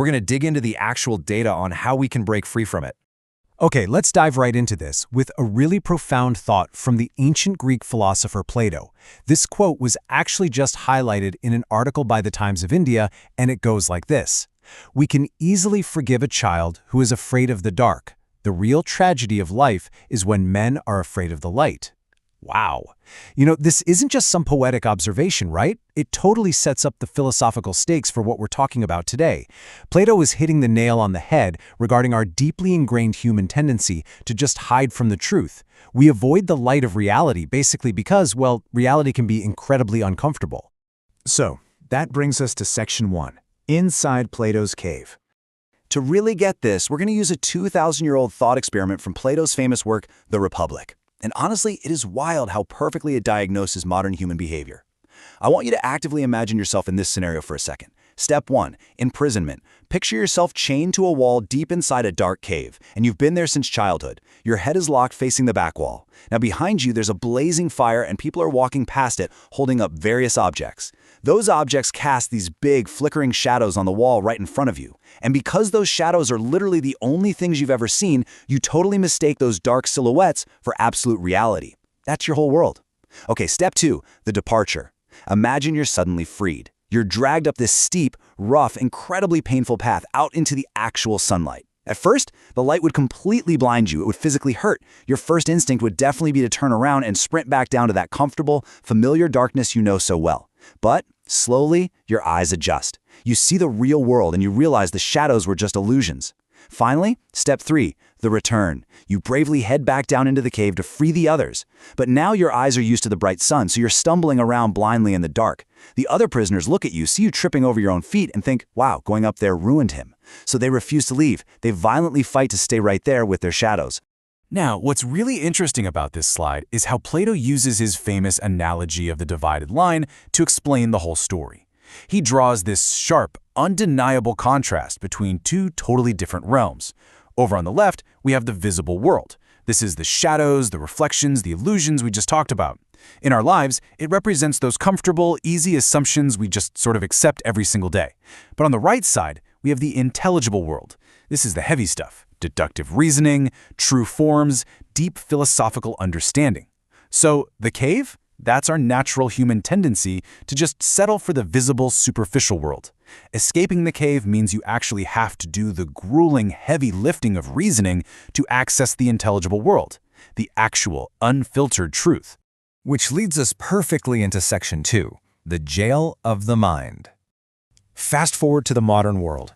We're going to dig into the actual data on how we can break free from it. Okay, let's dive right into this with a really profound thought from the ancient Greek philosopher Plato. This quote was actually just highlighted in an article by the Times of India, and it goes like this: "We can easily forgive a child who is afraid of the dark. The real tragedy of life is when men are afraid of the light." Wow. This isn't just some poetic observation, right? It totally sets up the philosophical stakes for what we're talking about today. Plato is hitting the nail on the head regarding our deeply ingrained human tendency to just hide from the truth. We avoid the light of reality basically because, well, reality can be incredibly uncomfortable. So, that brings us to Section 1, Inside Plato's Cave. To really get this, we're going to use a 2,000-year-old thought experiment from Plato's famous work, The Republic. And honestly, it is wild how perfectly it diagnoses modern human behavior. I want you to actively imagine yourself in this scenario for a second. Step 1, imprisonment. Picture yourself chained to a wall deep inside a dark cave, and you've been there since childhood. Your head is locked facing the back wall. Now behind you, there's a blazing fire and people are walking past it, holding up various objects. Those objects cast these big, flickering shadows on the wall right in front of you. And because those shadows are literally the only things you've ever seen, you totally mistake those dark silhouettes for absolute reality. That's your whole world. Okay, step 2, the departure. Imagine you're suddenly freed. You're dragged up this steep, rough, incredibly painful path out into the actual sunlight. At first, the light would completely blind you. It would physically hurt. Your first instinct would definitely be to turn around and sprint back down to that comfortable, familiar darkness you know so well. But slowly, your eyes adjust. You see the real world and you realize the shadows were just illusions. Finally, step 3, the return. You bravely head back down into the cave to free the others. But now your eyes are used to the bright sun, so you're stumbling around blindly in the dark. The other prisoners look at you, see you tripping over your own feet, and think, wow, going up there ruined him. So they refuse to leave. They violently fight to stay right there with their shadows. Now, what's really interesting about this slide is how Plato uses his famous analogy of the divided line to explain the whole story. He draws this sharp, undeniable contrast between two totally different realms. Over on the left, we have the visible world. This is the shadows, the reflections, the illusions we just talked about. In our lives, it represents those comfortable, easy assumptions we just sort of accept every single day. But on the right side, we have the intelligible world. This is the heavy stuff: deductive reasoning, true forms, deep philosophical understanding. So, the cave? That's our natural human tendency to just settle for the visible, superficial world. Escaping the cave means you actually have to do the grueling, heavy lifting of reasoning to access the intelligible world, the actual, unfiltered truth. Which leads us perfectly into Section 2, the jail of the mind. Fast forward to the modern world.